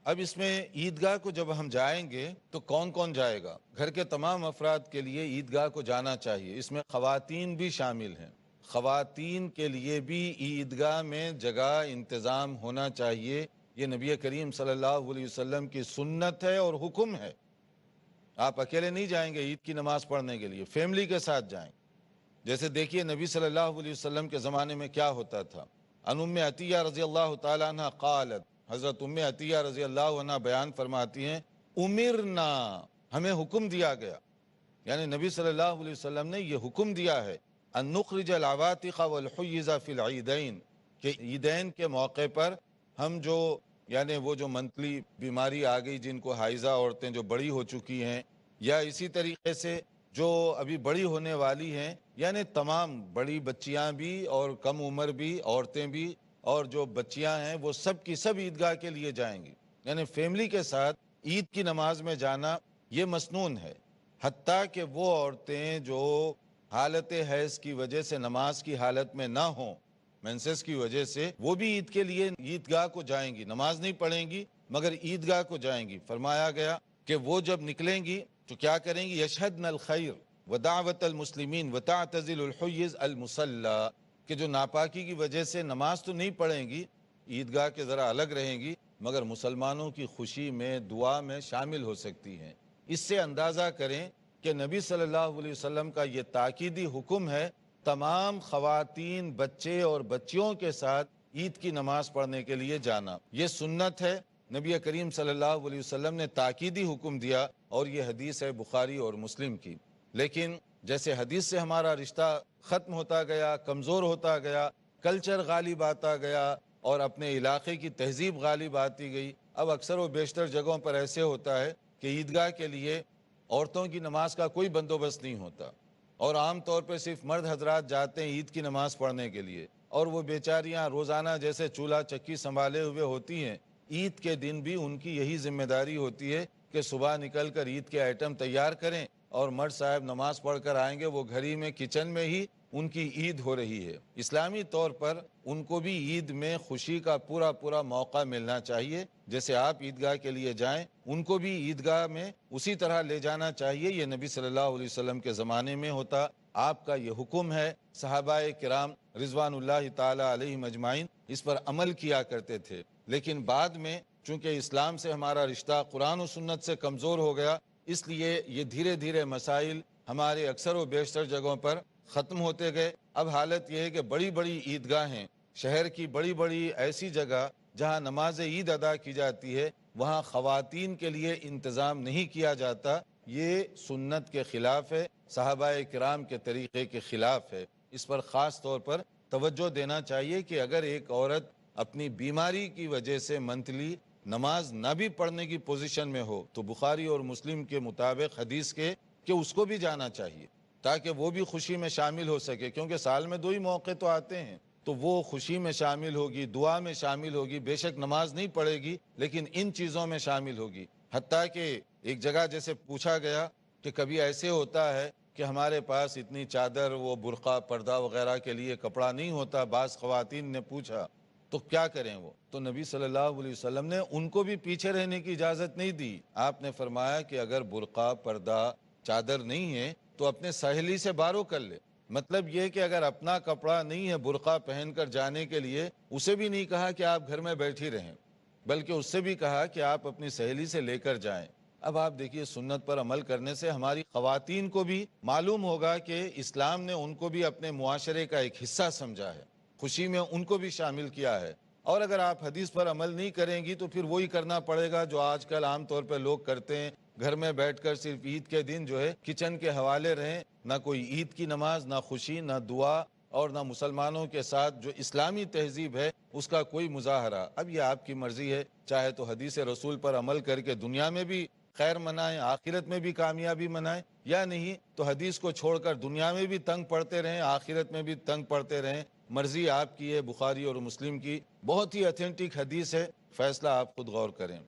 اب اس میں عیدگاہ کو جب ہم جائیں گے تو کون کون جائے گا؟ گھر کے تمام افراد کے لیے عیدگاہ کو جانا چاہیے، اس میں خواتین بھی شامل ہیں۔ خواتین کے لیے بھی عیدگاہ میں جگہ انتظام ہونا چاہیے، یہ نبی کریم صلی اللہ علیہ وسلم کی سنت ہے اور حکم ہے۔ آپ اکیلے نہیں جائیں گے عید کی نماز پڑھنے کے لیے، فیملی کے ساتھ جائیں۔ جیسے دیکھیے نبی صلی اللہ علیہ وسلم کے زمانے میں کیا ہوتا تھا۔ ان ام عطیہ رضی اللہ تعالیٰ عنہ قالت، حضرت ام عطیہ رضی اللہ عنہ بیان فرماتی ہیں، امرنا، ہمیں حکم دیا گیا، یعنی نبی صلی اللہ علیہ وسلم نے یہ حکم دیا ہے، ان نخرج العواتق والحیض فی العیدین، کہ عیدین کے موقع پر ہم جو یعنی وہ جو منتلی بیماری آ گئی جن کو حائضہ عورتیں جو بڑی ہو چکی ہیں، یا اسی طریقے سے جو ابھی بڑی ہونے والی ہیں، یعنی تمام بڑی بچیاں بھی اور کم عمر بھی عورتیں بھی اور جو بچیاں ہیں وہ سب کی سب عیدگاہ کے لیے جائیں گی، یعنی فیملی کے ساتھ عید کی نماز میں جانا یہ مسنون ہے۔ حتیٰ کہ وہ عورتیں جو حالت حیض کی وجہ سے نماز کی حالت میں نہ ہوں، مینسس کی وجہ سے، وہ بھی عید کے لیے عیدگاہ کو جائیں گی، نماز نہیں پڑھیں گی مگر عیدگاہ کو جائیں گی۔ فرمایا گیا کہ وہ جب نکلیں گی تو کیا کریں گی؟ یشہدن الخیر ودعوت المسلمین وتعتزل الحیض المصلی، کہ جو ناپاکی کی وجہ سے نماز تو نہیں پڑھیں گی، عیدگاہ کے ذرا الگ رہیں گی، مگر مسلمانوں کی خوشی میں دعا میں شامل ہو سکتی ہیں۔ اس سے اندازہ کریں کہ نبی صلی اللہ علیہ وسلم کا یہ تاکیدی حکم ہے تمام خواتین، بچے اور بچیوں کے ساتھ عید کی نماز پڑھنے کے لیے جانا، یہ سنت ہے۔ نبی کریم صلی اللہ علیہ وسلم نے تاکیدی حکم دیا، اور یہ حدیث ہے بخاری اور مسلم کی۔ لیکن جیسے حدیث سے ہمارا رشتہ ختم ہوتا گیا، کمزور ہوتا گیا، کلچر غالب آتا گیا اور اپنے علاقے کی تہذیب غالب آتی گئی، اب اکثر و بیشتر جگہوں پر ایسے ہوتا ہے کہ عیدگاہ کے لیے عورتوں کی نماز کا کوئی بندوبست نہیں ہوتا، اور عام طور پہ صرف مرد حضرات جاتے ہیں عید کی نماز پڑھنے کے لیے، اور وہ بیچاریاں روزانہ جیسے چولہا چکی سنبھالے ہوئے ہوتی ہیں، عید کے دن بھی ان کی یہی ذمہ داری ہوتی ہے کہ صبح نکل کر عید کے آئٹم تیار کریں، اور مرد صاحب نماز پڑھ کر آئیں گے، وہ گھر ہی میں کچن میں ہی ان کی عید ہو رہی ہے۔ اسلامی طور پر ان کو بھی عید میں خوشی کا پورا پورا موقع ملنا چاہیے، جیسے آپ عیدگاہ کے لیے جائیں ان کو بھی عیدگاہ میں اسی طرح لے جانا چاہیے۔ یہ نبی صلی اللہ علیہ وسلم کے زمانے میں ہوتا، آپ کا یہ حکم ہے، صحابہ کرام رضوان اللہ تعالی علیہم اجمعین اس پر عمل کیا کرتے تھے۔ لیکن بعد میں چونکہ اسلام سے ہمارا رشتہ قرآن و سنت سے کمزور ہو گیا، اس لیے یہ دھیرے دھیرے مسائل ہمارے اکثر و بیشتر جگہوں پر ختم ہوتے گئے۔ اب حالت یہ ہے کہ بڑی بڑی عیدگاہیں، شہر کی بڑی بڑی ایسی جگہ جہاں نماز عید ادا کی جاتی ہے، وہاں خواتین کے لیے انتظام نہیں کیا جاتا، یہ سنت کے خلاف ہے، صحابہ کرام کے طریقے کے خلاف ہے۔ اس پر خاص طور پر توجہ دینا چاہیے کہ اگر ایک عورت اپنی بیماری کی وجہ سے منتلی نماز نہ بھی پڑھنے کی پوزیشن میں ہو تو بخاری اور مسلم کے مطابق حدیث کے کہ اس کو بھی جانا چاہیے، تاکہ وہ بھی خوشی میں شامل ہو سکے، کیونکہ سال میں 2 ہی موقع تو آتے ہیں، تو وہ خوشی میں شامل ہوگی، دعا میں شامل ہوگی، بے شک نماز نہیں پڑھے گی لیکن ان چیزوں میں شامل ہوگی۔ حتیٰ کہ ایک جگہ جیسے پوچھا گیا کہ کبھی ایسے ہوتا ہے کہ ہمارے پاس اتنی چادر، وہ برقع پردہ وغیرہ کے لیے کپڑا نہیں ہوتا، بعض خواتین نے پوچھا تو کیا کریں وہ؟ تو نبی صلی اللہ علیہ وسلم نے ان کو بھی پیچھے رہنے کی اجازت نہیں دی۔ آپ نے فرمایا کہ اگر برقع پردہ چادر نہیں ہے تو اپنے سہیلی سے بارو کر لے۔ مطلب یہ کہ اگر اپنا کپڑا نہیں ہے برقع پہن کر جانے کے لیے، اسے بھی نہیں کہا کہ آپ گھر میں بیٹھی رہیں، بلکہ اس سے بھی کہا کہ آپ اپنی سہیلی سے لے کر جائیں۔ اب آپ دیکھیے سنت پر عمل کرنے سے ہماری خواتین کو بھی معلوم ہوگا کہ اسلام نے ان کو بھی اپنے معاشرے کا ایک حصہ سمجھا ہے، خوشی میں ان کو بھی شامل کیا ہے۔ اور اگر آپ حدیث پر عمل نہیں کریں گی تو پھر وہی کرنا پڑے گا جو آج کل عام طور پہ لوگ کرتے ہیں، گھر میں بیٹھ کر صرف عید کے دن جو ہے کچن کے حوالے رہیں، نہ کوئی عید کی نماز، نہ خوشی، نہ دعا، اور نہ مسلمانوں کے ساتھ جو اسلامی تہذیب ہے اس کا کوئی مظاہرہ۔ اب یہ آپ کی مرضی ہے، چاہے تو حدیث رسول پر عمل کر کے دنیا میں بھی خیر منائیں، آخرت میں بھی کامیابی منائیں، یا نہیں تو حدیث کو چھوڑ کر دنیا میں بھی تنگ پڑتے رہیں، آخرت میں بھی تنگ پڑتے رہیں۔ مرضی آپ کی ہے، بخاری اور مسلم کی بہت ہی اتھینٹک حدیث ہے، فیصلہ آپ خود غور کریں۔